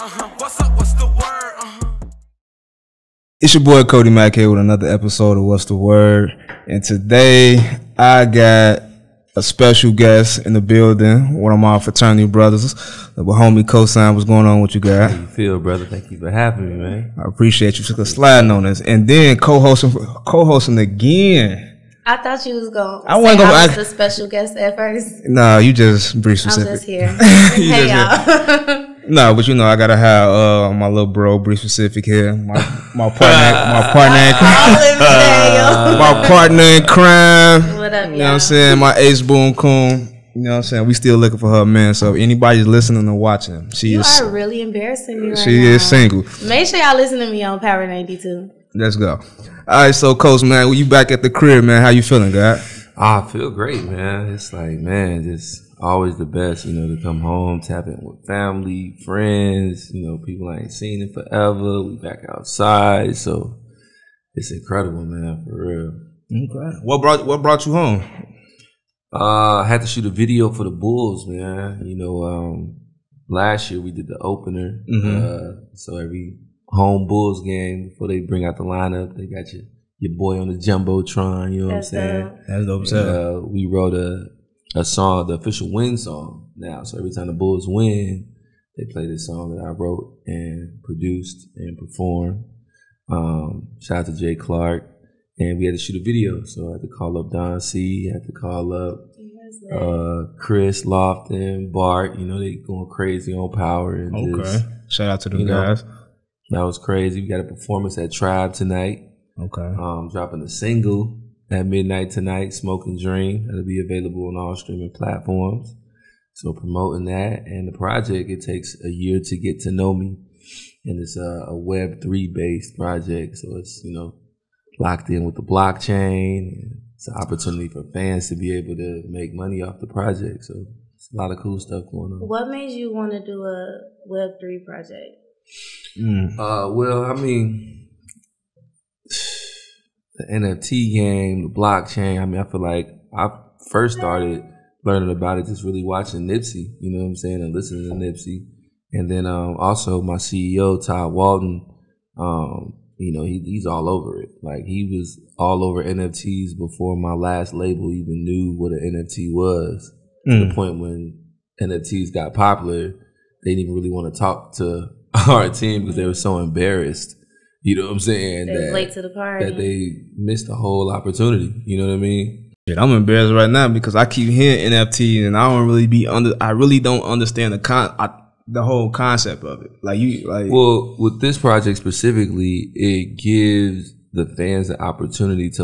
What's up? What's the word? It's your boy Cody Mack here with another episode of What's the Word. And today I got a special guest in the building, one of my fraternity brothers, the homie Kosine. What's going on with you guys? How you feel, brother? Thank you for having me, man. I appreciate you for sliding on this. And then co-hosting again. I thought you was going I was the special guest at first. No, you just Bree Specific. I'm just here. Hey, y'all. No, but you know I gotta have my little bro Bree Specific here, my partner in crime. What up, you know what I'm saying? My ace boom coon. You know what I'm saying? We still looking for her man. So if anybody's listening or watching, you are really embarrassing me right now. She is single. Make sure y'all listen to me on Power 92. Let's go. All right, so Coach, man, when you back at the crib, man, how you feeling, God? I feel great, man. It's like, man, just always the best, you know, to come home, tap in with family, friends, you know, people I ain't seen in forever. We back outside, so it's incredible, man, for real. Okay. What brought you home? I had to shoot a video for the Bulls, man. You know, last year we did the opener, so every home Bulls game, before they bring out the lineup, they got your boy on the Jumbotron, you know what I'm saying? That's dope. We wrote a song, the official win song now. So every time the Bulls win, they play this song that I wrote and produced and performed. Shout out to Jay Clark. And we had to shoot a video. So I had to call up Don C, had to call up Chris Lofton, Bart. You know, they going crazy on Power. And just, shout out to them guys. That was crazy. We got a performance at Tribe tonight. Okay. Dropping a single at midnight tonight, Smoke and Dream. That'll be available on all streaming platforms. So promoting that. And the project, it takes a year to get to know me. And it's a Web3 based project. So it's, you know, locked in with the blockchain. And it's an opportunity for fans to be able to make money off the project. So it's a lot of cool stuff going on. What made you want to do a Web3 project? Well, I mean, the NFT game, the blockchain. I mean, I feel like I first started learning about it just really watching Nipsey, you know what I'm saying, and listening to Nipsey. And then also my CEO, Todd Walton, you know, he's all over it. Like, he was all over NFTs before my last label even knew what an NFT was. To the point when NFTs got popular, they didn't even really want to talk to our team because they were so embarrassed. You know what I'm saying? They was late to the party. That they missed the whole opportunity. You know what I mean? Shit, I'm embarrassed right now because I keep hearing NFT and I don't really I really don't understand the whole concept of it. Well, with this project specifically, it gives the fans the opportunity to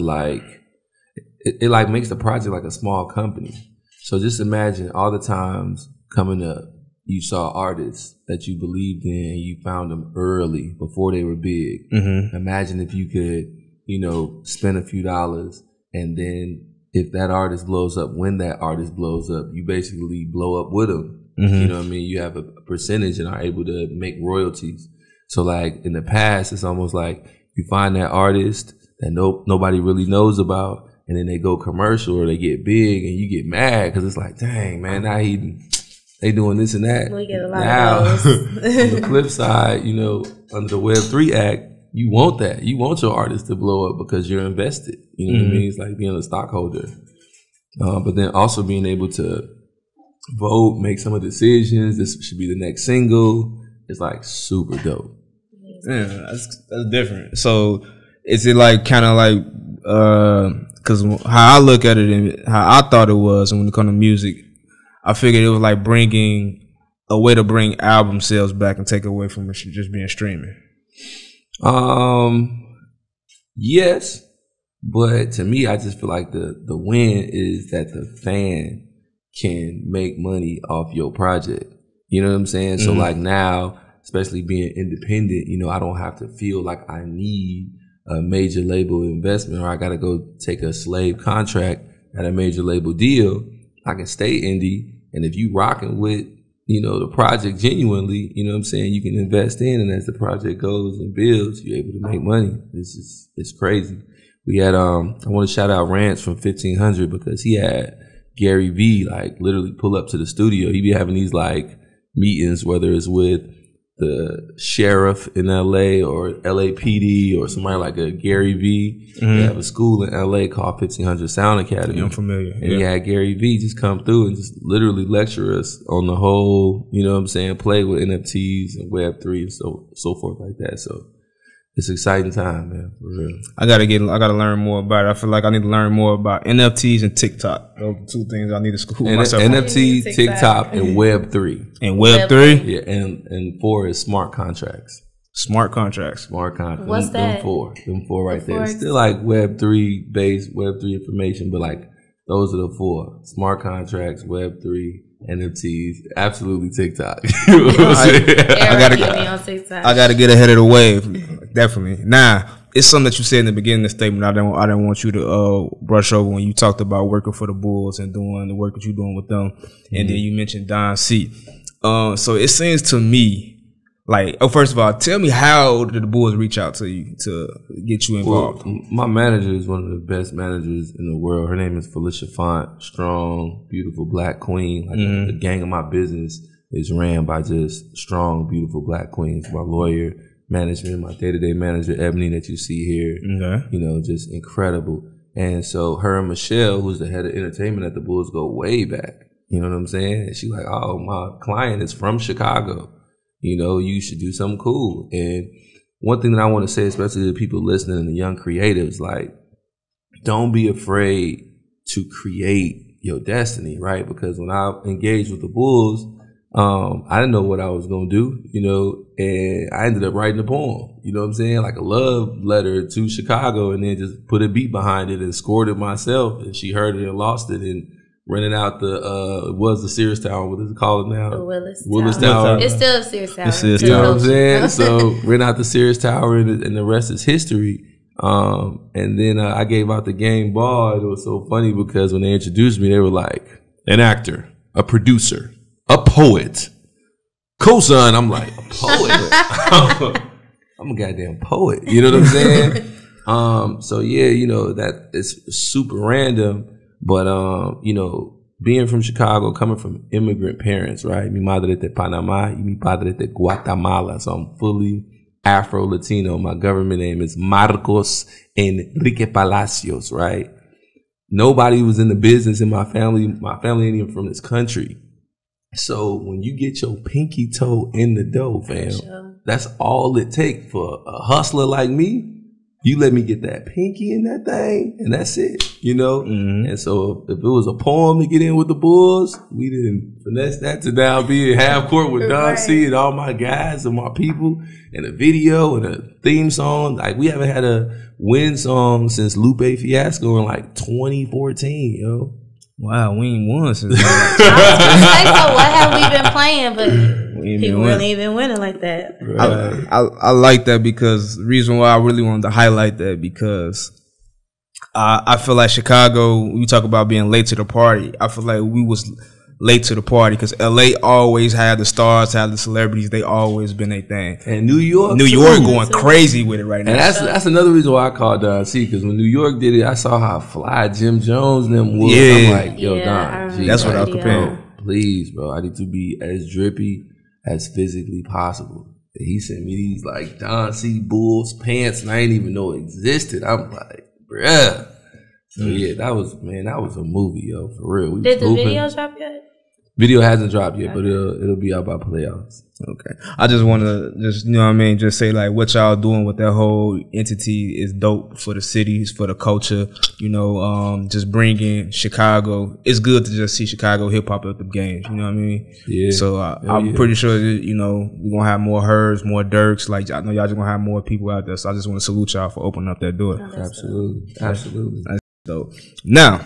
it like makes the project like a small company. So just imagine all the times coming up, you saw artists that you believed in and you found them early before they were big. Imagine if you could, you know, spend a few dollars and then if that artist blows up, when that artist blows up, you basically blow up with them. You know what I mean? You have a percentage and are able to make royalties. So like in the past, it's almost like you find that artist that nobody really knows about and then they go commercial or they get big and you get mad because it's like, dang, man, now they doing this and that. We get a lot of those. On the flip side, you know, under the Web3 Act, you want that. You want your artist to blow up because you're invested. You know what I mean? It's like being a stockholder. But then also being able to vote, make some of the decisions. This should be the next single. It's like super dope. Yeah, that's different. So is it like kind of like, because how I look at it and how I thought it was, and when it comes to music, I figured it was like bringing a way to bring album sales back and take away from it just being streaming. Yes, but to me, I just feel like the win is that the fan can make money off your project. You know what I'm saying? So like now, especially being independent, you know, I don't have to feel like I need a major label investment or I got to go take a slave contract at a major label deal. I can stay indie. And if you rocking with, you know, the project genuinely, you know what I'm saying, you can invest in, and as the project goes and builds, you're able to make money. It's crazy. We had, I want to shout out Rance from 1500 because he had Gary V like literally pull up to the studio. He be having these like meetings, whether it's with the sheriff in LA or LAPD or somebody like a Gary V. They have a school in LA called 1500 Sound Academy. Yeah, I'm familiar. And he had Gary V just come through and just literally lecture us on the whole, you know what I'm saying, play with NFTs and Web3 and so forth like that. So it's an exciting time, man, for real. I gotta learn more about it. I feel like I need to learn more about NFTs and TikTok. Those are two things I need to school myself on. NFT, TikTok, and Web3. And Web3? Yeah, and 4 is smart contracts. Smart contracts. Smart contracts. What's that? Them four right there. It's still like Web3 based, Web3 information, but like those are the 4. Smart contracts, Web3, NFTs, absolutely TikTok. You know what I'm saying? I gotta get ahead of the wave. Definitely. Now, it's something that you said in the beginning of the statement I didn't want you to brush over when you talked about working for the Bulls and doing the work that you're doing with them. And then you mentioned Don C. So it seems to me like, first of all, tell me, how did the Bulls reach out to you to get you involved? Well, my manager is one of the best managers in the world. Her name is Felicia Font, strong, beautiful black queen. Like the gang of my business is ran by just strong, beautiful black queens. My lawyer, management, my day-to-day manager, Ebony, that you see here, you know, just incredible. And so her and Michelle, who's the head of entertainment at the Bulls, go way back. You know what I'm saying? And she like, oh, my client is from Chicago. You know, you should do something cool. And one thing that I want to say, especially to the people listening and the young creatives, like, don't be afraid to create your destiny, right? Because when I engaged with the Bulls, I didn't know what I was going to do, you know, and I ended up writing a poem, you know what I'm saying? Like a love letter to Chicago, and then just put a beat behind it and scored it myself. And she heard it and lost it and rented out the Sears Tower. What is it called now? The Willis Tower. It's still Sears Tower. You know what I'm saying? So rent out the Sears Tower, and the rest is history. And then I gave out the game ball. And it was so funny because when they introduced me, they were like, an actor, a producer, a poet, Kosine. I'm like, a poet? I'm a goddamn poet. You know what I'm saying? So yeah, you know, that is super random. But, you know, being from Chicago, coming from immigrant parents, right? Mi madre de Panama y mi padre de Guatemala. So I'm fully Afro-Latino. My government name is Marcos Enrique Palacios, right? Nobody was in the business in my family. My family ain't even from this country. So when you get your pinky toe in the dough, fam, that's all it takes for a hustler like me. You let me get that pinky in that thing, and that's it, you know? And so if it was a poem to get in with the Bulls, we didn't finesse that to now be in half court with Don C and all my guys and my people, and a video and a theme song. Like, we haven't had a win song since Lupe Fiasco in like 2014, yo. Wow, we ain't won since so what have we been playing? But people really ain't been winning like that. Right. I like that, because the reason why I really wanted to highlight that, because I feel like Chicago, we talk about being late to the party. I feel like we was late to the party because LA always had the stars, had the celebrities. They always been a thing. And New York going crazy with it right now. And that's another reason why I called Don C, because when New York did it, I saw how fly Jim Jones and them was. I'm like, yo, Don, geez, that's what I was comparing. Please, bro, I need to be as drippy as physically possible. And he sent me these like Don C Bulls pants, and I didn't even know it existed. I'm like, bruh. So yeah, that was a movie, yo, for real. Did the video drop yet? Video hasn't dropped yet, but it'll be out by playoffs. Okay. I just want to you know what I mean, just say like what y'all doing with that whole entity is dope for the cities, for the culture, you know, just bringing Chicago. It's good to just see Chicago hip hop at the games, you know what I mean? Yeah. So I'm pretty sure that, you know, we're going to have more Herds, more Dirks. Like, I know y'all just going to have more people out there. So I just want to salute y'all for opening up that door. Absolutely. Absolutely. That's dope. Now,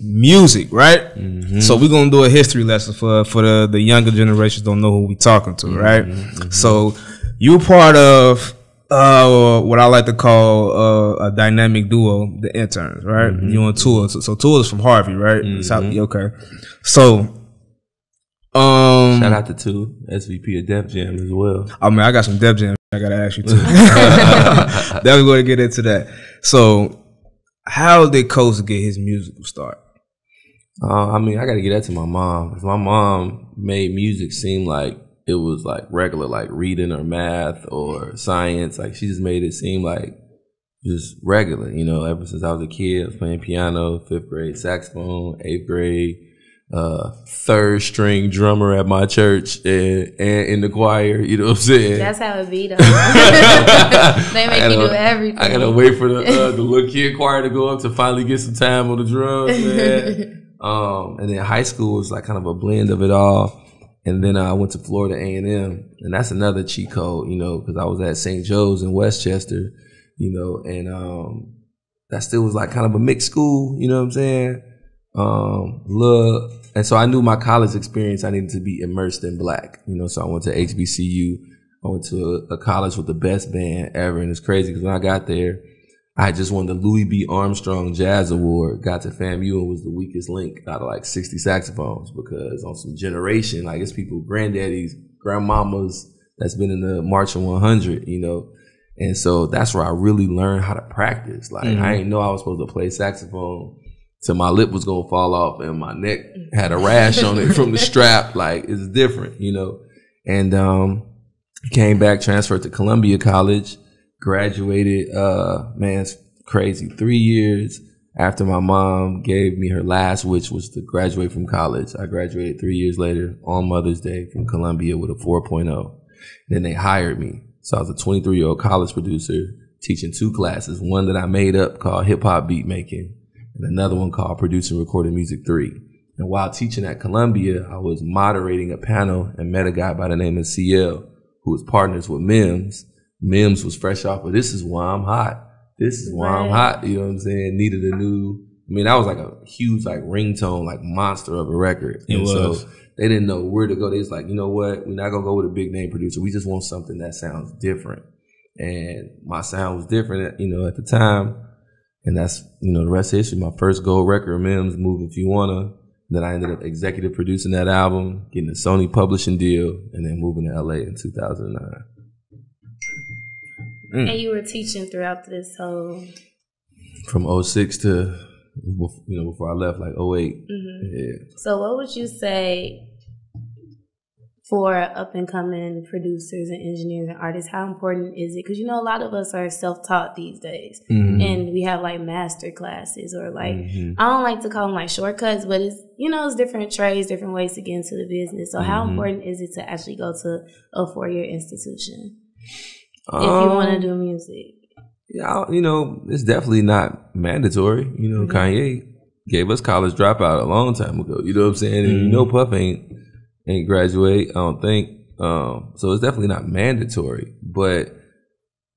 music, right? So we're gonna do a history lesson for the younger generations. Don't know who we talking to, right? So you're part of what I like to call a dynamic duo, the Interns, right? You on tour, so tour is from Harvey, right? Okay. So shout out to two SVP of Def Jam as well. Oh man, I got some Def Jam I gotta ask you too. Then we're gonna get into that. So how did Kosine get his musical start? I mean, I got to get that to my mom, because my mom made music seem like it was like regular, like reading or math or science. Like she just made it seem like just regular, you know. Ever since I was a kid, I was playing piano, 5th grade saxophone, 8th grade, 3rd string drummer at my church and in the choir, you know what I'm saying? That's how it be though. They make you do everything. I gotta wait for the little kid choir to go up to finally get some time on the drums, man. And then high school was like kind of a blend of it all. And then I went to Florida A&M, and that's another cheat code, you know, because I was at St. Joe's in Westchester, you know, and that still was like kind of a mixed school, you know what I'm saying? And so I knew my college experience, I needed to be immersed in black, you know, so I went to HBCU. I went to a college with the best band ever, and it's crazy because when I got there, I just won the Louis B. Armstrong Jazz Award, got to FAMU and was the weakest link out of like 60 saxophones because on some generation, like it's people, granddaddies, grandmamas that's been in the Marching 100, you know. And so that's where I really learned how to practice. Like I didn't know I was supposed to play saxophone till my lip was going to fall off and my neck had a rash on it from the strap. Like it's different, you know. And came back, transferred to Columbia College. Graduated, man, it's crazy. 3 years after my mom gave me her last wish was to graduate from college. I graduated 3 years later on Mother's Day from Columbia with a 4.0. Then they hired me. So I was a 23-year-old college producer teaching 2 classes, one that I made up called Hiphop beat making and another one called Producing Recorded Music 3. And while teaching at Columbia, I was moderating a panel and met a guy by the name of CL who was partners with Mims. Mims was fresh off of This Is Why I'm Hot. This is why I'm hot. You know what I'm saying? Needed a new, I mean, that was like a huge like ringtone, like monster of a record. And so they didn't know where to go. They was like, you know what? We're not going to go with a big name producer. We just want something that sounds different. And my sound was different, you know, at the time. And that's, you know, the rest of history. My first gold record, Mims, Move If You Wanna. Then I ended up executive producing that album, getting a Sony publishing deal, and then moving to LA in 2009. And you were teaching throughout this whole... From 06 to, you know, before I left, like 08. Yeah. So what would you say for up-and-coming producers and engineers and artists, how important is it? Because, you know, a lot of us are self-taught these days. And we have, like, master classes or, like, I don't like to call them, like, shortcuts, but it's, you know, it's different trades, different ways to get into the business. So how important is it to actually go to a 4-year institution? If you want to do music. Yeah, you know, it's definitely not mandatory. You know, Kanye gave us college dropout a long time ago. You know what I'm saying? And you know Puff ain't graduate, I don't think. So it's definitely not mandatory. But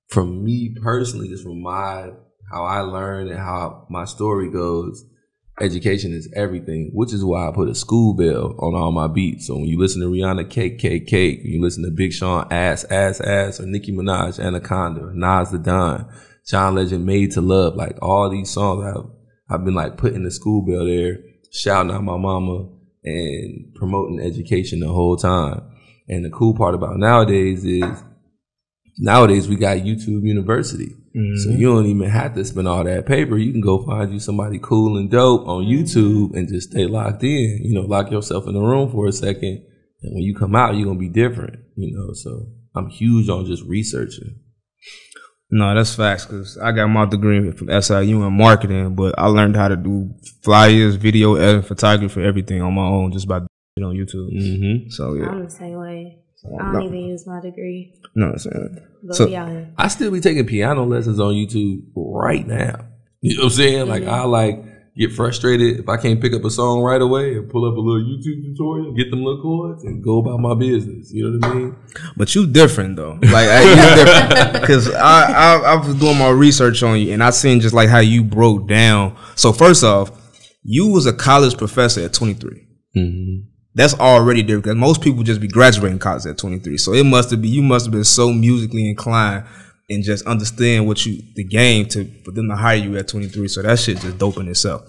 for me personally, just from how I learned and how my story goes, education is everything, which is why I put a school bell on all my beats. So when you listen to Rihanna, Cake, Cake, Cake, when you listen to Big Sean, Ass, Ass, Ass, or Nicki Minaj, Anaconda, or Nas the Don, John Legend, Made to Love, like all these songs I've been like putting the school bell there, shouting out my mama and promoting education the whole time. And the cool part about nowadays is we got YouTube University. So you don't even have to spend all that paper. You can go find you somebody cool and dope on YouTube and just stay locked in. You know, lock yourself in the room for a second. And when you come out, you're going to be different, you know. So I'm huge on just researching. No, that's facts, because I got my degree from SIU in marketing, but I learned how to do flyers, video editing, photography, everything on my own just by doing it on YouTube. So, yeah. I'm the same way. I don't even use my degree. No, so I still be taking piano lessons on YouTube right now. You know what I'm saying? Like I get frustrated if I can't pick up a song right away and pull up a little YouTube tutorial, get them little chords, and go about my business. You know what I mean? But you different though. Like you different because I was doing my research on you and I seen just like how you broke down. So first off, you was a college professor at 23. That's already different because most people just be graduating college at 23. So you must have been so musically inclined and just understand the game for them to hire you at 23. So that shit just dope in itself.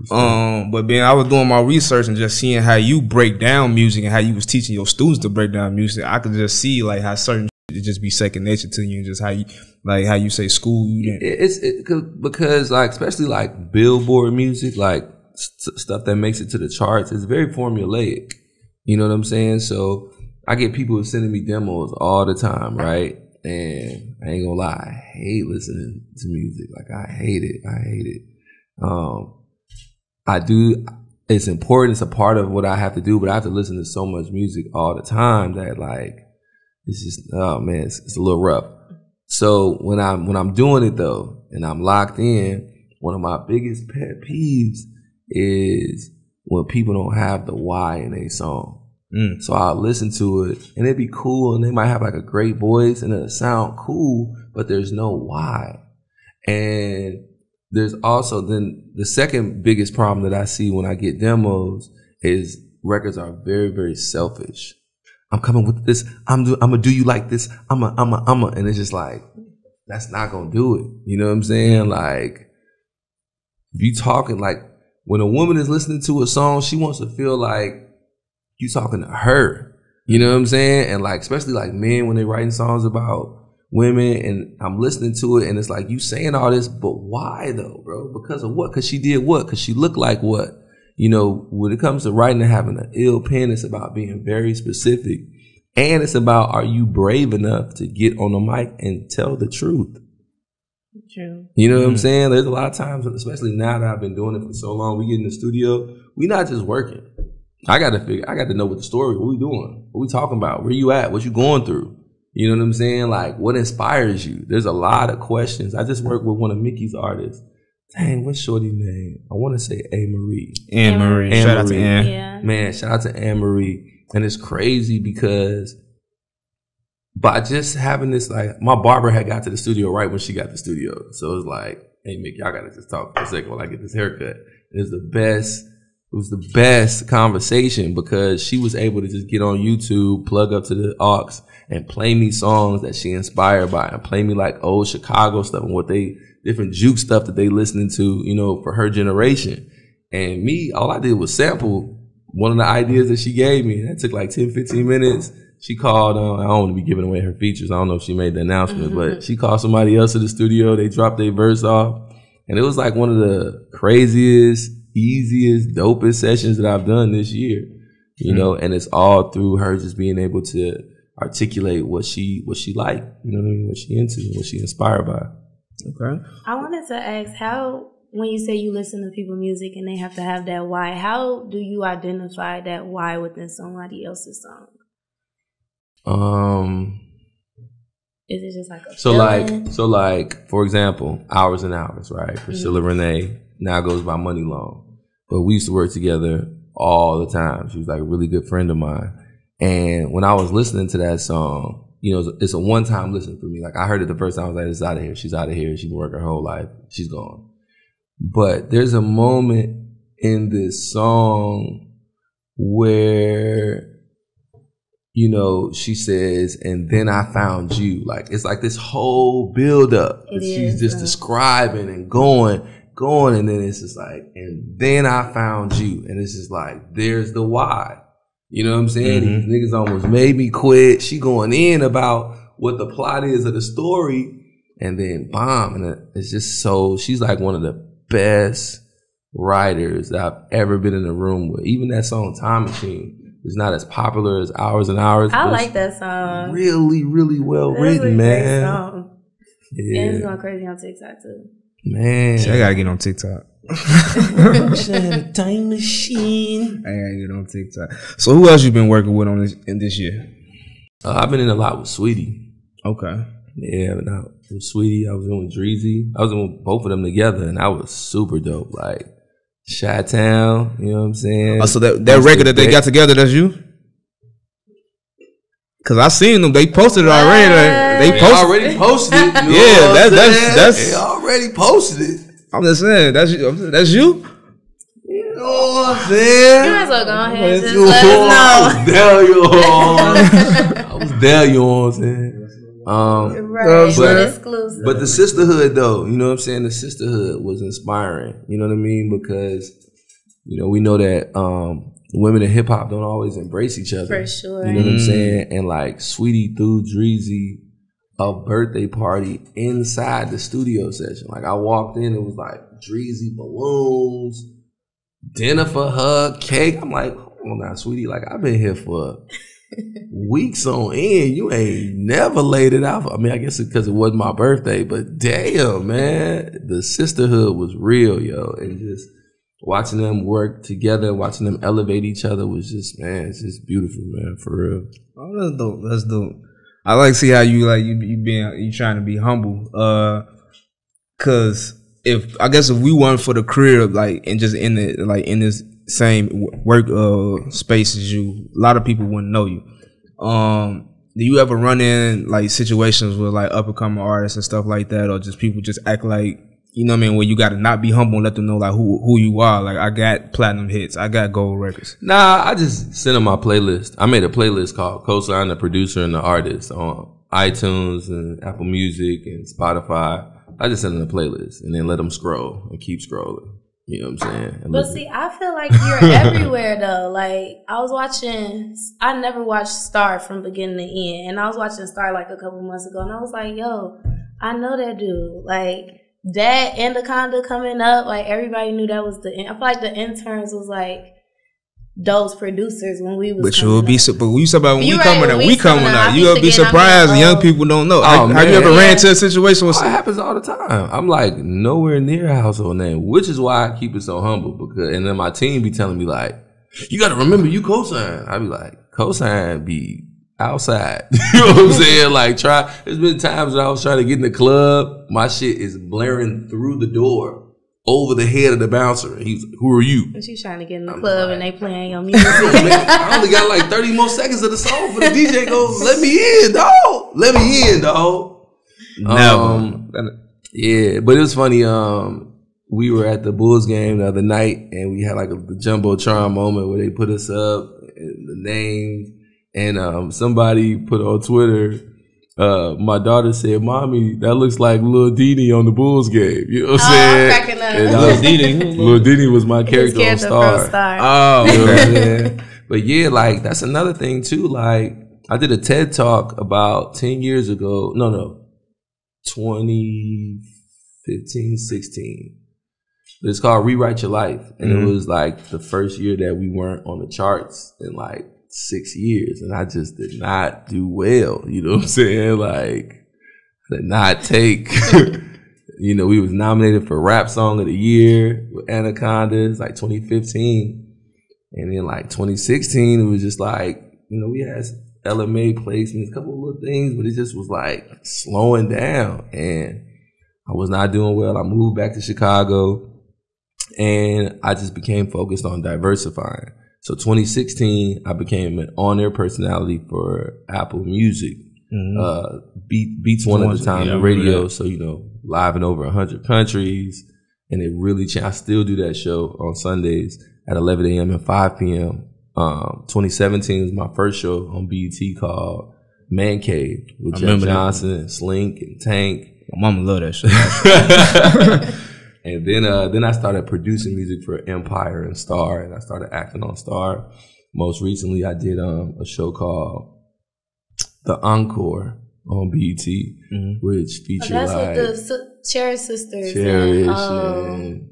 But then I was doing my research and just seeing how you break down music and how you was teaching your students to break down music. I could just see like how certain shit just be second nature to you and just how you say school. Because like especially like Billboard music, like stuff that makes it to the charts is very formulaic. You know what I'm saying? So I get people sending me demos all the time, right? And I ain't gonna lie, I hate listening to music. Like I hate it. I do. It's important. It's a part of what I have to do, but I have to listen to so much music all the time that like it's just it's a little rough. So when I'm doing it though, and I'm locked in, one of my biggest pet peeves is when people don't have the why in a song. So I'll listen to it and it'd be cool, and they might have like a great voice and it'll sound cool, but there's no why. And there's also then the second biggest problem that I see when I get demos is records are very, very selfish. I'm coming with this. I'm gonna do you like this. I'm a, and it's just like, that's not gonna do it. You know what I'm saying? Like, if you talking like when a woman is listening to a song, she wants to feel like you talking to her. You know what I'm saying? And like, especially like men when they writing songs about women, and I'm listening to it, and it's like, you saying all this, but why though, bro? Because of what? Because she did what? Because she looked like what? You know, when it comes to writing and having an ill pen, it's about being very specific. And it's about, are you brave enough to get on the mic and tell the truth? True. You know what I'm saying? There's a lot of times, especially now that I've been doing it for so long, we get in the studio, we not just working. I got to know what the story, what we doing, what we talking about, where you at, what you going through. You know what I'm saying? Like, what inspires you? There's a lot of questions. I just worked with one of Mickey's artists. Dang, what's Shorty's name? I want to say Anne-Marie. Anne-Marie. Shout out to Anne. Yeah. Man, shout out to Anne-Marie. And it's crazy because by just having this, like, my barber had got to the studio right when she got to the studio. So it was like, hey, Mickey, y'all got to just talk for a second while I get this haircut. It was the best conversation because she was able to just get on YouTube, plug up to the aux, and play me songs that she inspired by, and play me like old Chicago stuff and what they different juke stuff that they listening to, you know, for her generation. And me, all I did was sample one of the ideas that she gave me. That took like 10, 15 minutes. She called, I don't want to be giving away her features. I don't know if she made the announcement, but she called somebody else to the studio. They dropped their verse off. And it was like one of the craziest, easiest, dopest sessions that I've done this year. You know, and it's all through her just being able to articulate what she like, you know what I mean, what she into, what she inspired by. Okay. I wanted to ask, how, when you say you listen to people's music and they have to have that why, how do you identify that why within somebody else's song? Is it just like a feeling? So like, for example, Hours and Hours, right? Priscilla Renee now goes by Money Long. But we used to work together all the time. She was like a really good friend of mine. And when I was listening to that song, you know, it's a one-time listen for me. Like, I heard it the first time, I was like, it's out of here. She's out of here. She's been working her whole life. She's gone. But there's a moment in this song where, you know, she says, and then I found you. Like, it's like this whole build-up that she's just describing and going, and then it's just like, and then I found you. And it's just like, there's the why. You know what I'm saying? These niggas almost made me quit. She going in about what the plot is of the story, and then bomb. And it's just so, she's like one of the best writers that I've ever been in a room with. Even that song Time Machine was not as popular as Hours and Hours. I like that song. Really, really well written, man. Song. Yeah. And it's going crazy on TikTok too. Man. See, I gotta get on TikTok. Time machine. I gotta get on TikTok. So who else you been working with on this year? I've been in a lot with Sweetie. Okay. Yeah, but now with Sweetie, I was in with Dreezy. I was in with both of them together, and that was super dope. Like Chi-Town, you know what I'm saying? Oh, so that record that they got together, that's you? Cause I seen them, they posted it already. They already posted it. Yeah, that's they already posted it. I'm just saying, that's you. That's you. You know what I'm saying? You might as well go ahead and just let us know. I was there, you know what I'm saying? Exclusive. But the sisterhood, though, you know what I'm saying? The sisterhood was inspiring. You know what I mean? Because, you know, we know that women in hip hop don't always embrace each other. For sure. You know what I'm saying? And like Sweetie threw Dreezy a birthday party inside the studio session. Like, I walked in, it was like Dreezy balloons, dinner for her, cake. I'm like, hold on now, Sweetie. Like, I've been here for weeks on end, you ain't never laid it out. I mean, I guess it's because it wasn't my birthday, but damn, man, the sisterhood was real, yo. And just watching them work together, watching them elevate each other was just, man, it's just beautiful, man, for real. Oh, that's dope. That's dope. I like to see how you you trying to be humble. Cause if we went for the career, like, and just in this same work space as you, a lot of people wouldn't know you. Do you ever run in like situations with like up and coming artists and stuff like that, or just people just act like, you know what I mean, where you got to not be humble and let them know like who you are? Like, I got platinum hits, I got gold records. Nah, I just sent them my playlist. I made a playlist called Kosine, the producer and the artist, on iTunes and Apple Music and Spotify. I just send them the playlist and then let them scroll and keep scrolling. You know what I'm saying? And but see, I feel like you're everywhere though. Like, I never watched Star from beginning to end, and I was watching Star like a couple months ago, and I was like, yo, I know that dude. Like, that Anaconda coming up, like, everybody knew that was I feel like the interns was like those producers when we was. But you'll be but you said about when we coming out, you'll be surprised. Young people don't know. Oh, have you ever ran into a situation where it happens all the time? I'm like nowhere near a household name, which is why I keep it so humble. Because and then my team be telling me like, you got to remember you Kosine. I be like, Kosine be outside. You know what I'm saying? Like, there's been times when I was trying to get in the club, my shit is blaring through the door over the head of the bouncer. And he's like, who are you? And she's trying to get in the club and they playing your music. Man, I only got like 30 more seconds of the song for the DJ goes, let me in, dog. Let me in, dog. Yeah, but it was funny. We were at the Bulls game the other night and we had like the Jumbotron moment where they put us up, and the names, and somebody put on Twitter, my daughter said, "Mommy, that looks like Lil Dini on the Bulls game." You know what I'm saying? I'm cracking up. Lil Dini was my character on Star. Oh, you know what I'm saying? But yeah, like, that's another thing too. Like, I did a TED Talk about 10 years ago. No, 2015, 16. It's called Rewrite Your Life. And it was like the first year that we weren't on the charts in like 6 years. And I just did not do well. You know what I'm saying? Like, did not take, you know, we was nominated for Rap Song of the Year with Anacondas, like 2015. And then like 2016, it was just like, you know, we had LMA placements, a couple of little things, but it just was like slowing down. And I was not doing well. I moved back to Chicago. And I just became focused on diversifying. So 2016, I became an on-air personality for Apple Music. Beats One at the time, the radio. So, you know, live in over 100 countries. And it really changed. I still do that show on Sundays at 11 a.m. and 5 p.m. 2017 was my first show on BET called Man Cave with Jeff Johnson and Slink and Tank. My mama love that shit. And then I started producing music for Empire and Star, and I started acting on Star. Most recently, I did a show called The Encore on BET, which featured that's like with the Cherish sisters. Cherish and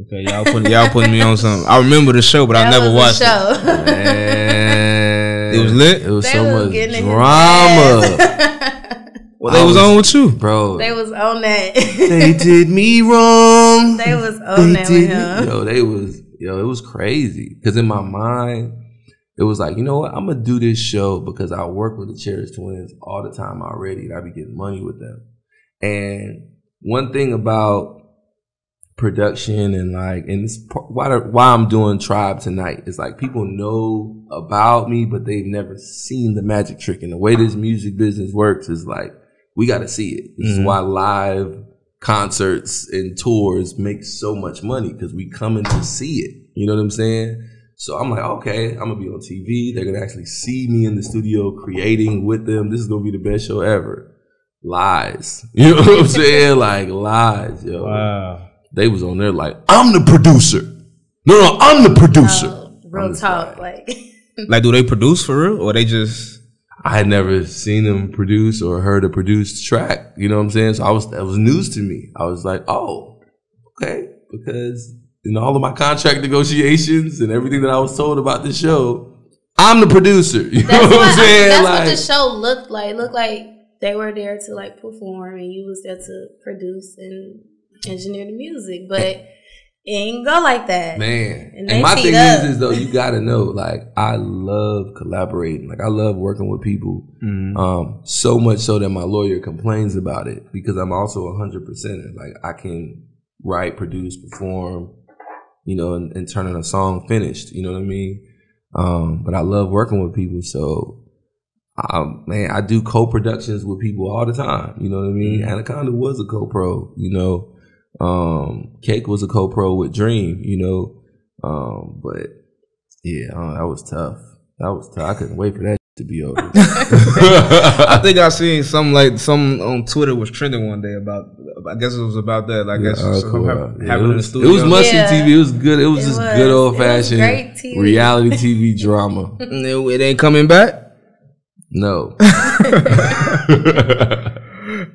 okay, y'all putting me on something. I remember the show, but I never watched it. Man, it was lit. It was so much drama. Well, they was on with you, bro. They was on that. They did me wrong. They was on that with him. It was crazy. Because in my mind, it was like, you know what? I'm going to do this show because I work with the Cherish twins all the time already, and I be getting money with them. And one thing about production and this why I'm doing Tribe tonight is like, people know about me, but they've never seen the magic trick. And the way this music business works is like, we got to see it. This is why live concerts and tours make so much money, because we coming to see it. You know what I'm saying? So I'm like, okay, I'm going to be on TV. They're going to actually see me in the studio creating with them. This is going to be the best show ever. Lies. You know what I'm saying? Like, lies, yo. Wow. They was on there like, I'm the producer. No, I'm the producer. Real talk. Like, do they produce for real, or they just... I had never seen them produce or heard a produced track. You know what I'm saying? So that was news to me. I was like, oh, okay. Because in all of my contract negotiations and everything that I was told about this show, I'm the producer. You know what I'm saying? That's like, what the show looked like. Looked like they were there to like perform, and you was there to produce and engineer the music, but it ain't go like that, man. And my thing is though, you gotta know, like, I love collaborating. Like, I love working with people. So much so that my lawyer complains about it because I'm also 100%. Like, I can write, produce, perform, you know, and turn in a song finished. You know what I mean? But I love working with people. So, man, I do co-productions with people all the time. You know what I mean? Anaconda was a co-pro. You know. Cake was a co-pro with Dream, you know, but yeah, that was tough. I couldn't wait for that to be over. I think I seen some on Twitter was trending one day about. I guess it was about that. Like, I guess having in the studio. It was musty TV. It was good. It was just good old fashioned reality TV drama. It ain't coming back. No.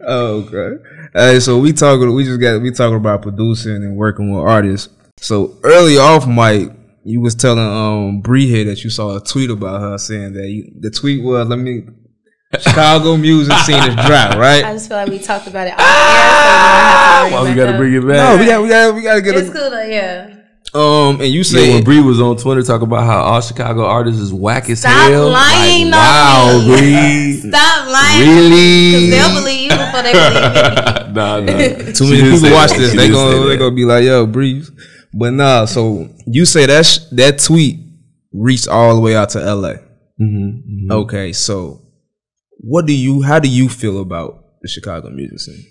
Oh, okay. So we talking about producing and working with artists. So early off, Mike, you was telling Bree here that you saw a tweet about her saying that the tweet was, Chicago music scene is dry, right? I just feel like we talked about it off air, so we gotta bring it back. No, we gotta get it's cool though, yeah. And you say when Bree was on Twitter talking about how all Chicago artists is whack as hell. Stop lying, like, wow, Bree. Stop lying. Really? Because they'll believe you before they believe me. Nah. Too many people watch this. They gonna be like, yo, Bree. But nah. So you say that tweet reached all the way out to LA. Okay, so how do you feel about the Chicago music scene?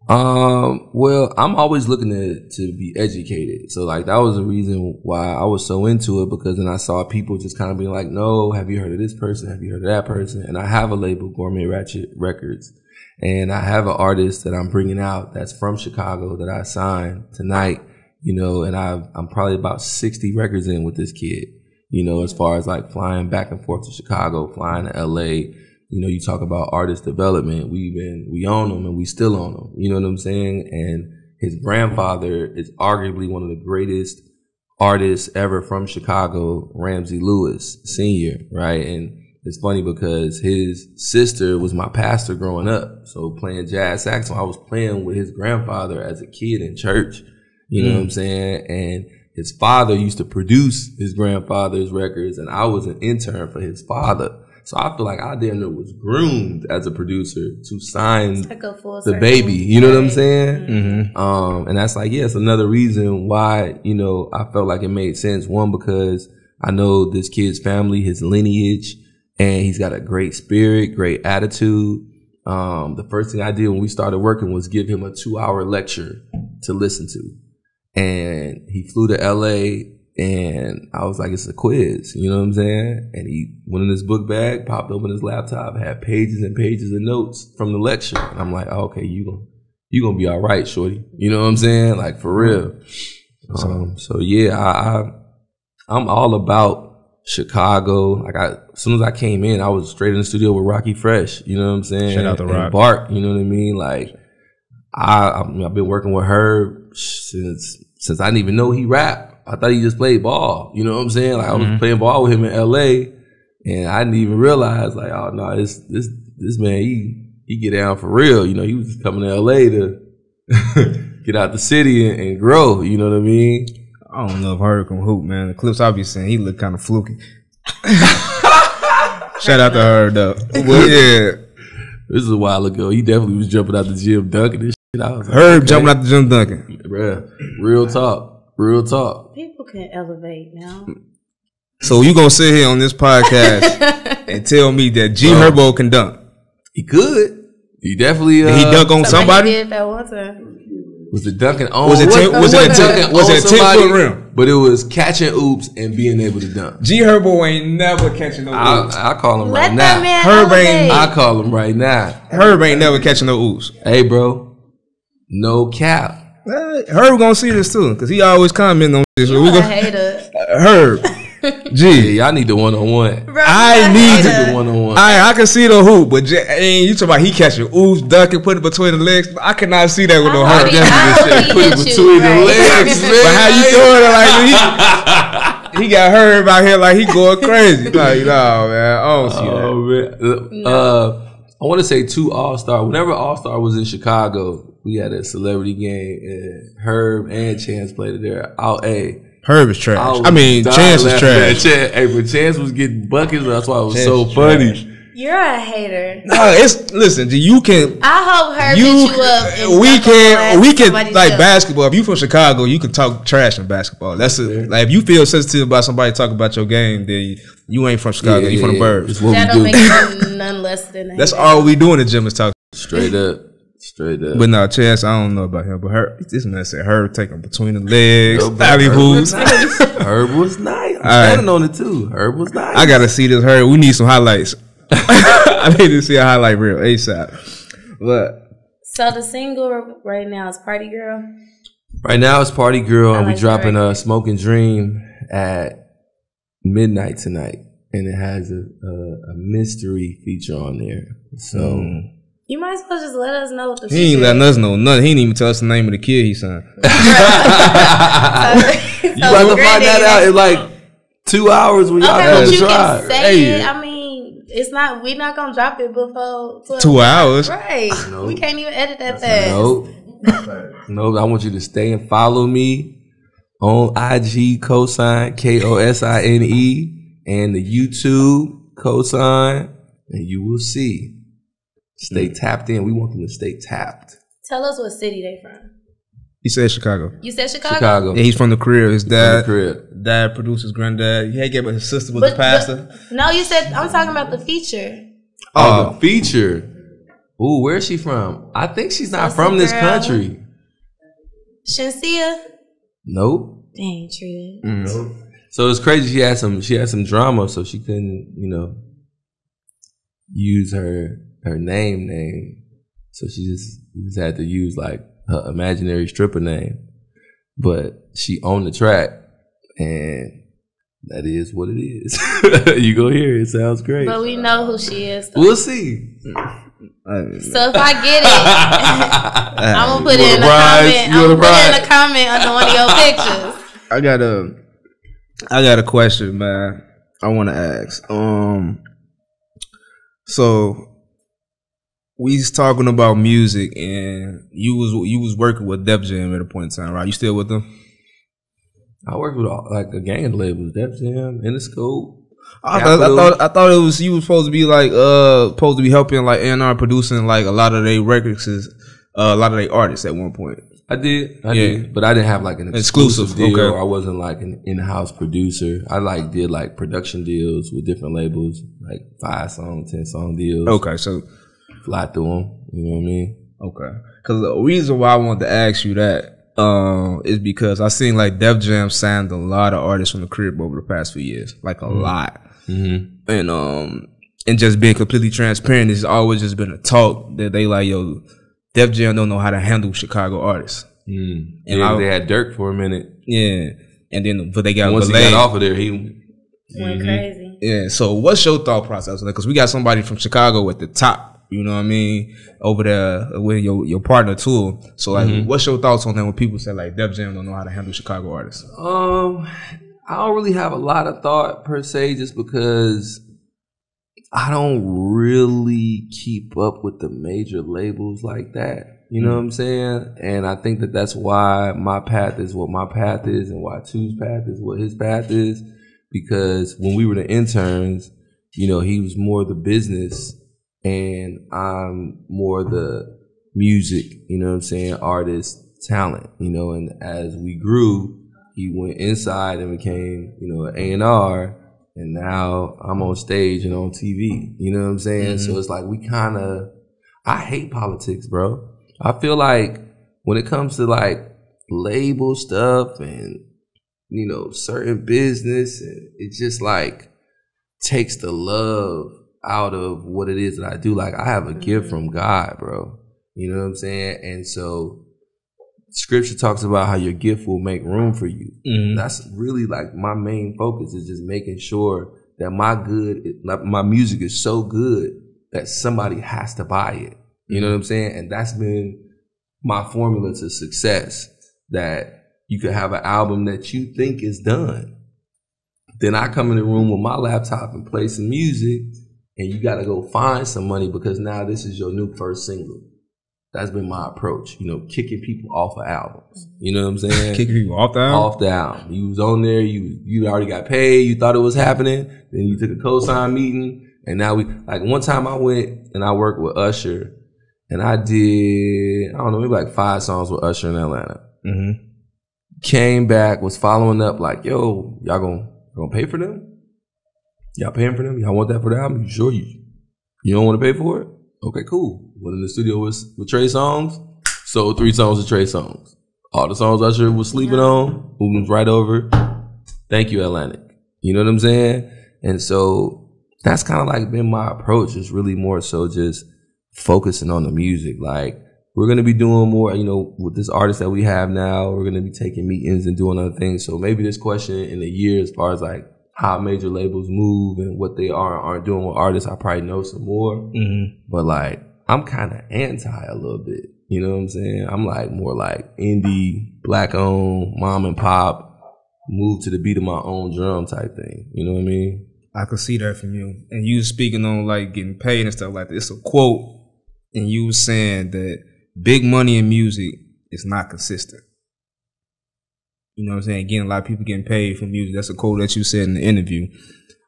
Well, I'm always looking to be educated. So like that was the reason why I was so into it, because then I saw people just kind of being like, no, have you heard of this person? Have you heard of that person? And I have a label, Gourmet Ratchet Records, and I have an artist that I'm bringing out that's from Chicago that I signed tonight, you know, and I'm probably about 60 records in with this kid, you know, as far as like flying back and forth to Chicago, flying to LA. You know, you talk about artist development. We own them and we still own them. You know what I'm saying? And his grandfather is arguably one of the greatest artists ever from Chicago, Ramsey Lewis Sr., right? And it's funny because his sister was my pastor growing up. So playing jazz saxophone, I was playing with his grandfather as a kid in church. You know what I'm saying? And his father used to produce his grandfather's records, and I was an intern for his father. So I feel like I damn near was groomed as a producer to sign the baby. You know what I'm saying? And that's like, yeah, it's another reason why, you know, I felt like it made sense. One, because I know this kid's family, his lineage, and he's got a great spirit, great attitude. The first thing I did when we started working was give him a 2-hour lecture to listen to. And he flew to LA. And I was like, it's a quiz, you know what I'm saying? And he went in his book bag, popped open his laptop, had pages and pages of notes from the lecture. And I'm like, oh, okay, you gonna be all right, shorty. You know what I'm saying? Like, for real. So yeah, I'm all about Chicago. Like, as soon as I came in, I was straight in the studio with Rocky Fresh. You know what I'm saying? Shout out to Rock. Bart, you know what I mean? Like, I've been working with her since I didn't even know he rapped. I thought he just played ball. You know what I'm saying? Like, I was playing ball with him in LA, and I didn't even realize, like, oh no, this man, he get down for real. You know, he was just coming to LA to get out the city and grow. You know what I mean? I don't know if Herb can hoop, man. The clips I be seeing, he look kind of fluky. Shout out to Herb though. Well, yeah, this is a while ago. He definitely was jumping out the gym dunking this shit. I was like, Herb jumping out the gym dunking. Bruh, real talk. Real talk. People can elevate now. So you gonna sit here on this podcast and tell me that G Herbo can dunk? He could. He definitely. He dunk on somebody. Did that one time. Was it dunking on? Was it a 10-foot rim? But it was catching oops and being able to dunk. G Herbo ain't never catching no oops. I call him right now. Herb ain't. I call him right now. Herb ain't never catching no oops. Hey, bro, no cap. Herb gonna see this too, cause he always comment on this. You a hater. Herb, G, y'all need the 1-on-1. I need the 1-on-1. I can see the hoop, but you talking about he catching oops, dunking, put it between the legs. I cannot see that with no Herb. Put it between the legs, man. But how you doing it like he got Herb out here like he going crazy. Like, no, man, I don't see that. Man. I want to say 2 All-Star. Whenever All-Star was in Chicago, we had a celebrity game, and Herb and Chance played it there. Herb is trash. I mean, Chance is trash. Hey, but Chance was getting buckets. That's why it was so funny. You're a hater. No, listen. You can. I hope Herb hit you up. We can like basketball. If you from Chicago, you can talk trash in basketball. That's it. Like if you feel sensitive about somebody talking about your game, then you ain't from Chicago. You from the burbs. That don't make you none less than that. That's all we do in the gym is talk. Straight up. But no, Chance, I don't know about him. But this man said Herb taking between the legs, alley hoops. Herb was nice. I'm standing on it too. Herb was nice. I gotta see this Herb. We need some highlights. I need to see a highlight reel ASAP. But so the single right now is Party Girl. Right now it's Party Girl, and like we dropping a Smoking Dream at midnight tonight, and it has a mystery feature on there. So you might as well just let us know what the he ain't letting us know nothing. He ain't even tell us the name of the kid he signed. You about to find that out in like 2 hours when y'all come to try. Can say it. I mean, it's not. We're not gonna drop it before 2 hours. Right? Nope. We can't even edit that fast. Nope. I want you to stay and follow me on IG Kosine Kosine and the YouTube Kosine, and you will see. Stay tapped in. We want them to stay tapped. Tell us what city they from. He said Chicago. You said Chicago? Yeah, he's from the crib. His dad produces granddad. He gave his sister was the pastor. No, you said I'm talking about the feature. Oh, the feature. Ooh, where's she from? I think she's not from this country. Shensia? Nope. Dang, true. Nope. So it's crazy. She had some drama, so she couldn't, use her name. So she just had to use like her imaginary stripper name, but she owned the track, and that is what it is. You go hear it. It sounds great. But we know who she is. Though. We'll see. So if I get it, I'm gonna put it in the comment. I'm gonna put it in the comment under one of your pictures. I got a question, man. I want to ask. So we was talking about music, and you was working with Def Jam at a point in time, right? You still with them? I worked with like a gang of labels, Def Jam, Interscope. I thought it was you was supposed to be like supposed to be helping like A&R producing like a lot of their records, a lot of their artists at one point. I did, but I didn't have like an exclusive deal. Okay. I wasn't like an in-house producer. I like did like production deals with different labels, like 5-song, 10-song deals. Okay, so fly through them. You know what I mean? Okay, because the reason why I wanted to ask you that is because I seen like Def Jam signed a lot of artists from the crib over the past few years, like a lot. And just being completely transparent, it's always just been a talk that they like, yo, Def Jam don't know how to handle Chicago artists. And they had Dirk for a minute. Yeah, and then but they got once he got off of there, he went crazy. Yeah. So what's your thought process on that? Because we got somebody from Chicago at the top. You know what I mean? Over there with your partner too. So like, what's your thoughts on that when people say like Def Jam don't know how to handle Chicago artists? I don't really have a lot of thought per se, just because I don't really keep up with the major labels like that. You know what I'm saying? And I think that that's why my path is what my path is, and why Two's path is what his path is. Because when we were the interns, he was more the business, and I'm more the music, artist, talent, and as we grew, he went inside and became, an A&R, and now I'm on stage and on TV, you know what I'm saying? So it's like I hate politics, bro. I feel like when it comes to like label stuff and, certain business, it just like takes the love out of what it is that I do. Like, I have a gift from God, bro. You know what I'm saying? And so Scripture talks about how your gift will make room for you. That's really like my main focus, is just making sure that my music is so good that somebody has to buy it. You know what I'm saying? And that's been my formula to success, that you could have an album that you think is done, Then I come in the room with my laptop and play some music, and you got to go find some money because now this is your new first single. That's been my approach, you know, kicking people off of albums. You know what I'm saying? Kicking people off the album? Off the album. You was on there, you already got paid, you thought it was happening, then you took a cosign meeting, and now like one time I went and I worked with Usher, and I did, I don't know, maybe like 5 songs with Usher in Atlanta. Mm-hmm. Came back, was following up like, yo, y'all gonna pay for them? Y'all paying for them? Y'all want that for the album? You sure you don't want to pay for it? Okay, cool. Went in the studio with Trey Songz, sold 3 songs of Trey Songz. All the songs Usher was sleeping on, moved right over. Thank you, Atlantic. You know what I'm saying? And so that's kind of like been my approach. It's really more so just focusing on the music. Like, we're going to be doing more, you know, with this artist that we have now, we're going to be taking meetings and doing other things. So maybe this question in a year, as far as like how major labels move and what they are and aren't doing with artists, I probably know some more. Mm-hmm. But like, I'm kind of anti a little bit. You know what I'm saying? I'm like more like indie, black owned, mom and pop, move to the beat of my own drum type thing. You know what I mean? I could see that from you. And you speaking on like getting paid and stuff like that. It's a quote, and you was saying that big money in music is not consistent. You know what I'm saying? Again, a lot of people getting paid for music. That's a quote that you said in the interview.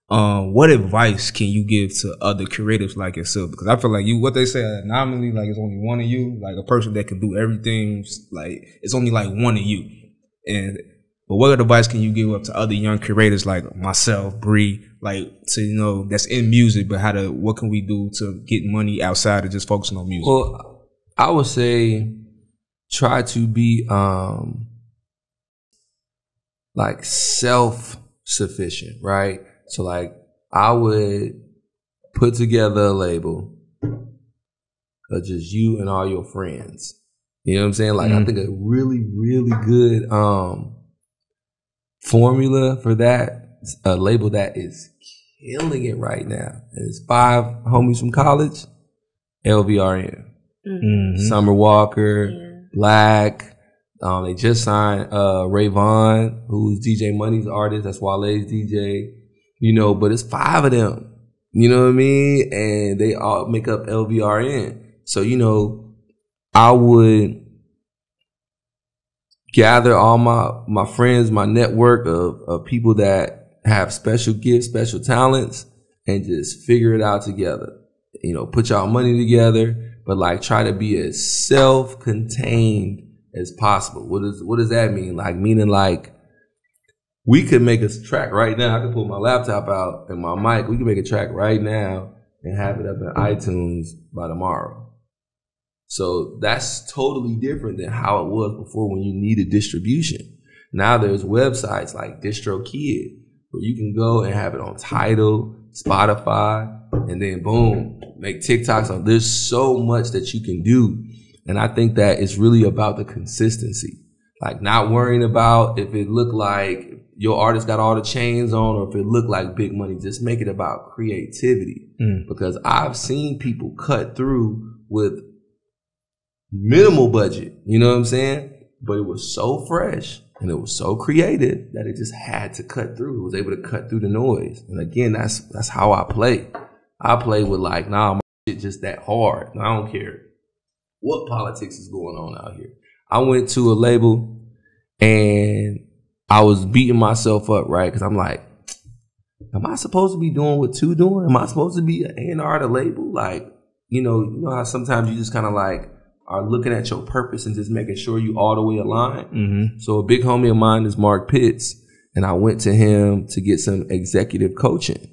What advice can you give to other creatives like yourself? Because I feel like what they say anomaly, like it's only one of you, like a person that can do everything, like it's only like one of you. But what advice can you give up to other young creators like myself, Bree, like to, you know, that's in music, but what can we do to get money outside of just focusing on music? Well, I would say try to be like self-sufficient, right? So like I would put together a label of just you and all your friends. You know what I'm saying? Like I think a really, really good formula for that, a label that is killing it right now. It's 5 homies from college, LVRN. Mm-hmm. Summer Walker, Black. They just signed Ray Vaughn, who's DJ Money's artist. That's Wale's DJ. You know, but it's 5 of them. You know what I mean? And they all make up LVRN. So, you know, I would gather all my friends, my network of people that have special gifts, special talents, and just figure it out together. You know, put y'all money together, but like try to be as self-contained as possible. What does that mean? Like meaning like we could make a track right now. I could pull my laptop out and my mic. We could make a track right now and have it up in iTunes by tomorrow. So that's totally different than how it was before when you needed distribution. Now there's websites like DistroKid where you can go and have it on Tidal, Spotify, and then boom, make TikToks on. There's so much that you can do. And I think that it's really about the consistency. Like not worrying about if it looked like your artist got all the chains on or if it looked like big money. Just make it about creativity. Because I've seen people cut through with minimal budget, you know what I'm saying? But it was so fresh and it was so creative that it just had to cut through. It was able to cut through the noise. And again, that's how I play. I play with like, nah, my shit just that hard. I don't care what politics is going on out here. I went to a label and I was beating myself up, right? Because I'm like, am I supposed to be doing what 2 doing? Am I supposed to be an A&R at a label? Like, you know how sometimes you just kind of like are looking at your purpose and just making sure you all the way aligned. Mm-hmm. So a big homie of mine is Mark Pitts, and I went to him to get some executive coaching.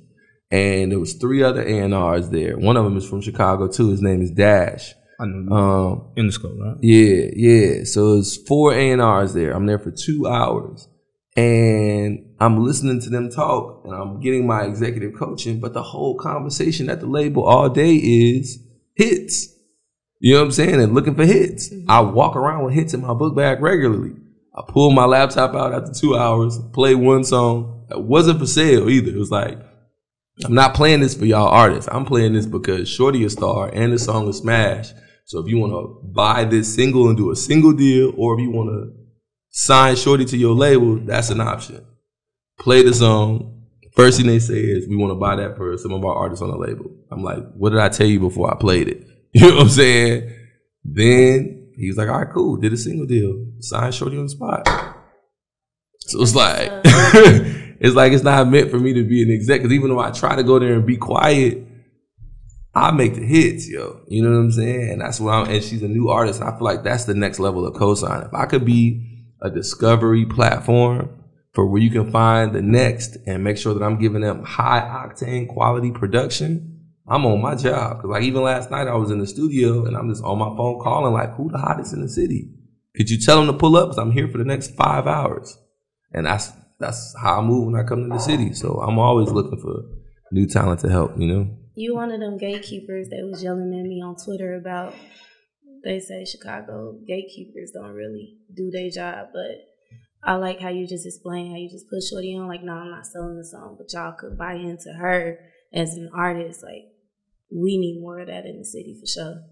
And there was 3 other A&Rs there. One of them is from Chicago too. His name is Dash. I know. In the scope, right? Yeah. So it's 4 A&Rs there. I'm there for 2 hours. And I'm listening to them talk and I'm getting my executive coaching, but the whole conversation at the label all day is hits. You know what I'm saying? And looking for hits. I walk around with hits in my book bag regularly. I pull my laptop out after 2 hours, play one song. It wasn't for sale either. It was like, I'm not playing this for y'all artists. I'm playing this because Shorty a star and the song is smash. So if you want to buy this single and do a single deal, or if you want to sign Shorty to your label, that's an option. Play the song, First thing they say is, we want to buy that for some of our artists on the label. I'm like, what did I tell you before I played it? You know what I'm saying? Then he was like, all right, cool. Did a single deal. Signed Shorty on the spot. So it's like, it's not meant for me to be an exec. Because even though I try to go there and be quiet, I make the hits, yo. You know what I'm saying? And that's what and she's a new artist. And I feel like that's the next level of Kosine. If I could be a discovery platform for where you can find the next and make sure that I'm giving them high octane quality production, I'm on my job. Cause like even last night I was in the studio and I'm just on my phone calling like, who the hottest in the city? Could you tell them to pull up? Cause I'm here for the next 5 hours. And that's how I move when I come to the city. So I'm always looking for new talent to help, you know? You one of them gatekeepers that was yelling at me on Twitter about, they say Chicago gatekeepers don't really do their job, but I like how you just explain how you just put Shorty on, like, no, I'm not selling the song, but y'all could buy into her as an artist. Like, we need more of that in the city for sure.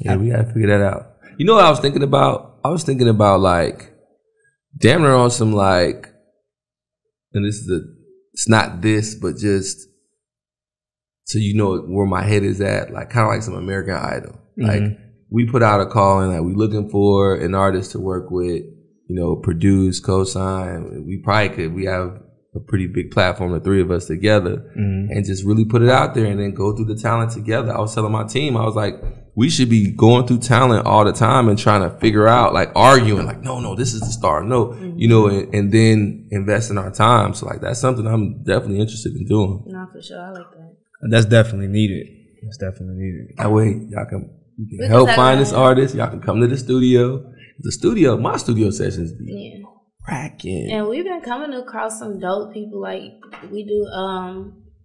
Yeah, we gotta figure that out. You know what I was thinking about? I was thinking about like, damn near on some like, and it's not this, but just so you know where my head is at, like kind of like some American Idol. Mm-hmm. Like we put out a call and like we looking for an artist to work with, you know, produce, co-sign. We probably could. We have a pretty big platform, the three of us together, and just really put it out there and then go through the talent together. I was telling my team, I was like, we should be going through talent all the time and trying to figure out, like arguing, like, no, this is the star. No, you know, and then invest in our time. So like, that's something I'm definitely interested in doing. No, for sure. I like that. That's definitely needed. That's definitely needed. That way you can help find this artist. Y'all can come to the studio. My studio sessions be cracking. And we've been coming across some dope people. Like we do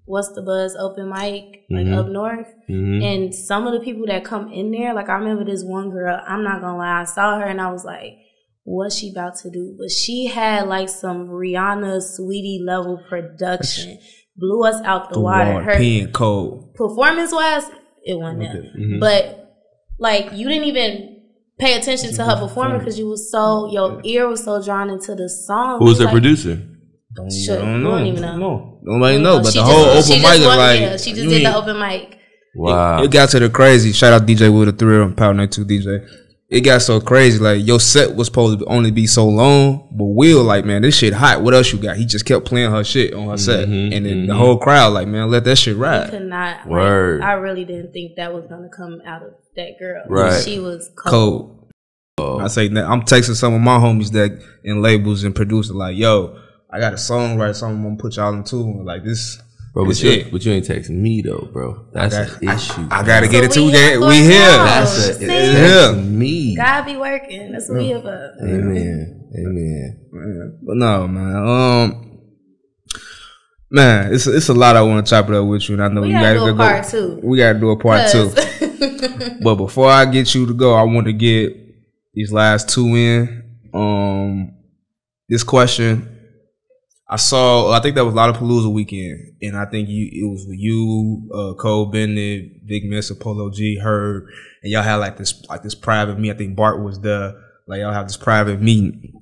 What's the Buzz open mic, like up north. And some of the people that come in there, like I remember this one girl, I'm not gonna lie, I saw her and I was like, what's she about to do? But she had like some Rihanna Sweetie level production. Blew us out the water. Her peeing cold. Performance wise, it wasn't that. But like you didn't even pay attention to her performance because you was so, your ear was so drawn into the song. Who was the producer? Don't even know. No, nobody know. But the whole open mic is like, yeah, she just did the open mic. Wow. It got to the crazy. Shout out DJ Will, the 3 on Power 92 DJ. It got so crazy. Like your set was supposed to only be so long, but Will like, man, this shit hot. What else you got? He just kept playing her shit on her set, and then the whole crowd like, man, let that shit ride. He could not. Word. Like, I really didn't think that was gonna come out of that girl. Right. She was cold. I say that I'm texting some of my homies that in labels and producers like, yo, I got a song right, so I'm gonna put y'all in tune like this. Bro, but you ain't texting me though, bro. That's an issue. I gotta get it too. We here. That's me. God be working. That's what we here for. Amen. But no, man. Man, it's a lot I want to chop it up with you, and I know we you gotta gotta do a part two. We gotta do a part 2. But before I get you to go, I want to get these last 2 in. This question. I think that was Lollapalooza weekend, and I think it was you, Cole Bennett, Big Miss, Apollo G, Herb, and y'all had like this private meeting. I think Bart was there. Like y'all have this private meeting,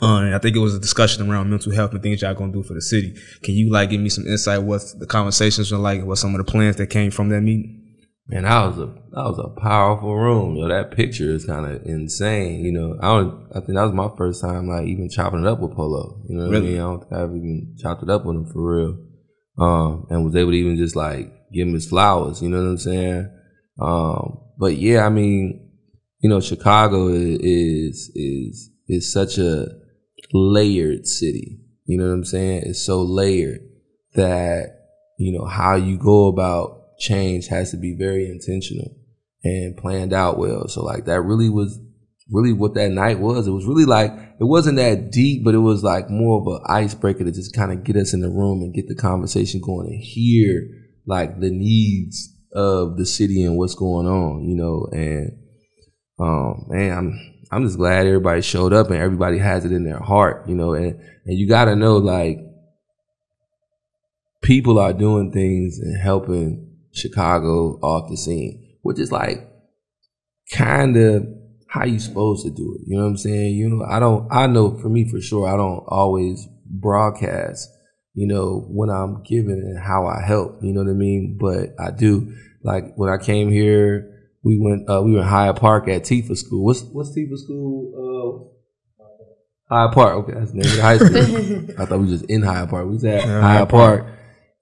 and I think it was a discussion around mental health and things y'all gonna do for the city. Can you like give me some insight? What the conversations were like? What some of the plans that came from that meeting? Man, that was a powerful room. Yo, that picture is kind of insane. You know, I think that was my first time like even chopping it up with Polo. You know what I mean? I don't think I've even chopped it up with him for real. And was able to even just like give him his flowers. You know what I'm saying? But yeah, I mean, you know, Chicago is such a layered city. You know what I'm saying? It's so layered that, you know, how you go about change has to be very intentional and planned out well. So like that really was what that night was. It was really like, it wasn't that deep, but it was like more of an icebreaker to just kind of get us in the room and get the conversation going and hear like the needs of the city and what's going on, you know. And man, I'm just glad everybody showed up and everybody has it in their heart, you know. And you gotta know, like, people are doing things and helping Chicago off the scene, which is like kind of how you supposed to do it. You know what I'm saying? You know, I know for me for sure, I don't always broadcast you know, when I'm giving and how I help, you know what I mean? But I do. Like when I came here, we were in Hyde Park at Tifa School. What's Tifa School? Hyde Park. Okay, that's the name of the high school. I thought we was just in Hyde Park. We was at Hyde Park.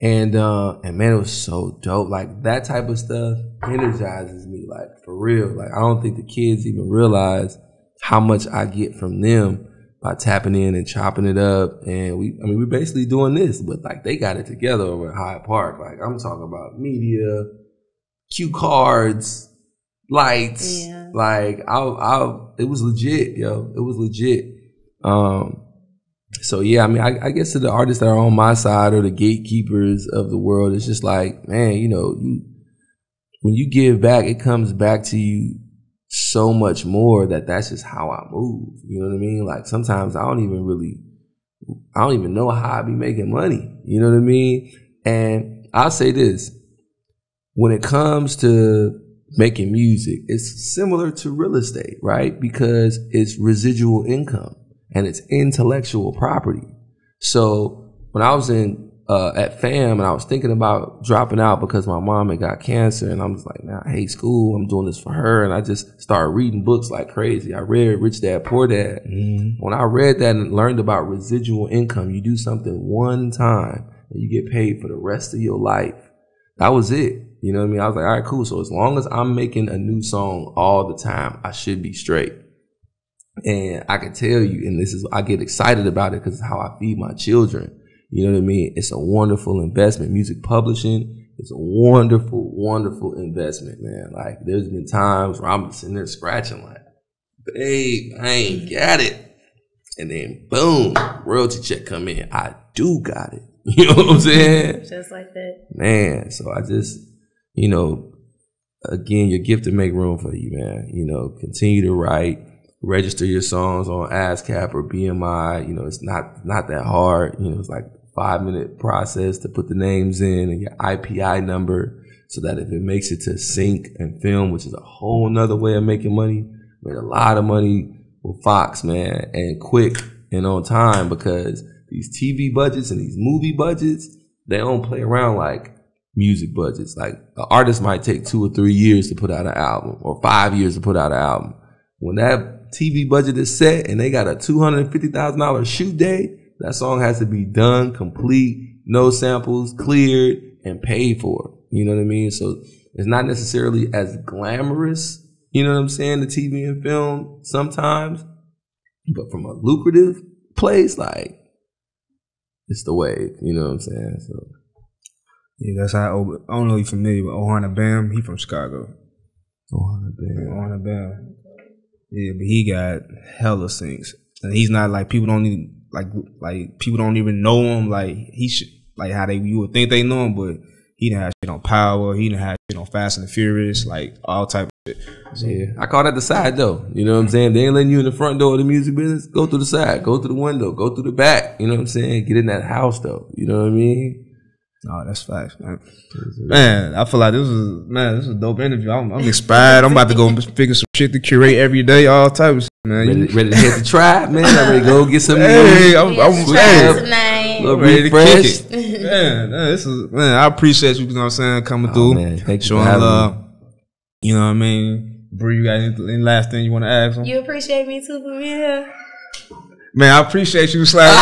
And man, it was so dope. Like that type of stuff energizes me, like for real. Like I don't think the kids even realize how much I get from them by tapping in and chopping it up. And we're basically doing this, but like they got it together over at Hyde Park. Like I'm talking about media, cue cards, lights. Yeah. Like it was legit, yo. It was legit. So yeah, I mean, I guess to the artists that are on my side or the gatekeepers of the world, it's just like, man, you know, when you give back, it comes back to you so much more that's just how I move. You know what I mean? Like sometimes I don't even know how I be making money. You know what I mean? And I'll say this, when it comes to making music, it's similar to real estate, right? Because it's residual income and it's intellectual property. So when I was at FAM and I was thinking about dropping out because my mom had got cancer, and I was like, man, I hate school. I'm doing this for her. And I just started reading books like crazy. I read Rich Dad, Poor Dad. Mm-hmm. When I read that and learned about residual income, you do something one time and you get paid for the rest of your life. That was it. You know what I mean? I was like, all right, cool. So as long as I'm making a new song all the time, I should be straight. And I can tell you, and I get excited about it because it's how I feed my children. You know what I mean? It's a wonderful investment. Music publishing is a wonderful, wonderful investment, man. Like there's been times where I'm sitting there scratching like, babe, I ain't got it. And then boom, royalty check come in. I do got it. You know what I'm saying? Just like that. Man, so I just, you know, again, your gift to make room for you, man. You know, continue to write. Register your songs on ASCAP or BMI. You know, it's not that hard. You know, it's like a 5-minute process to put the names in and your IPI number so that if it makes it to sync and film, which is a whole nother way of making money, made a lot of money with Fox, man, and quick and on time, because these TV budgets and these movie budgets, they don't play around like music budgets. Like an artist might take 2 or 3 years to put out an album or 5 years to put out an album. When that TV budget is set and they got a $250,000 shoot day, that song has to be done, complete, no samples, cleared, and paid for. You know what I mean? So it's not necessarily as glamorous, you know what I'm saying, the TV and film sometimes, but from a lucrative place, like, it's the wave, you know what I'm saying? So yeah, that's how I don't know if you're familiar with Ohana Bam. He from Chicago. Ohana Bam. Yeah, but he got hella sings, and he's not like people don't even like people don't even know him. Like he should, like how you would think they know him, but he done had shit on Power. He done had shit on Fast and the Furious, like all type of shit. So, yeah, I call that the side door. You know what I'm saying? They ain't letting you in the front door of the music business. Go through the side. Go through the window. Go through the back. You know what I'm saying? Get in that house though. You know what I mean? No, that's facts, man. Man, I feel like this is a dope interview. I'm inspired. I'm about to go figure some shit to curate every day, all types of shit, man. Ready to hit the tribe, man. I'm ready to go get some hey, I'm tonight. ready to kick it. Man, I appreciate you, you know what I'm saying, coming through. Man, thank you showing for having love. me. You know what I mean? Bree, you got any last thing you want to ask them? You appreciate me too for being here? Man, I appreciate you, Slash.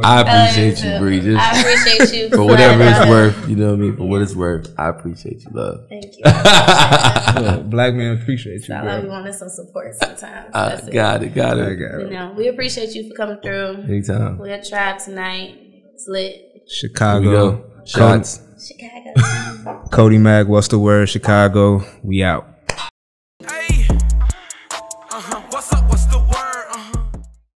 I appreciate you, Bree. Just I appreciate you for whatever it's worth. You know what I mean? For what it's worth, I appreciate you, love. Thank you. Black man appreciate you, bro. We wanted some support sometimes. Got it. You know, we appreciate you for coming through. Anytime. We're at Tribe tonight. Slid. Chicago. Shots. Chicago. Cody Mack, what's the word? Chicago. We out.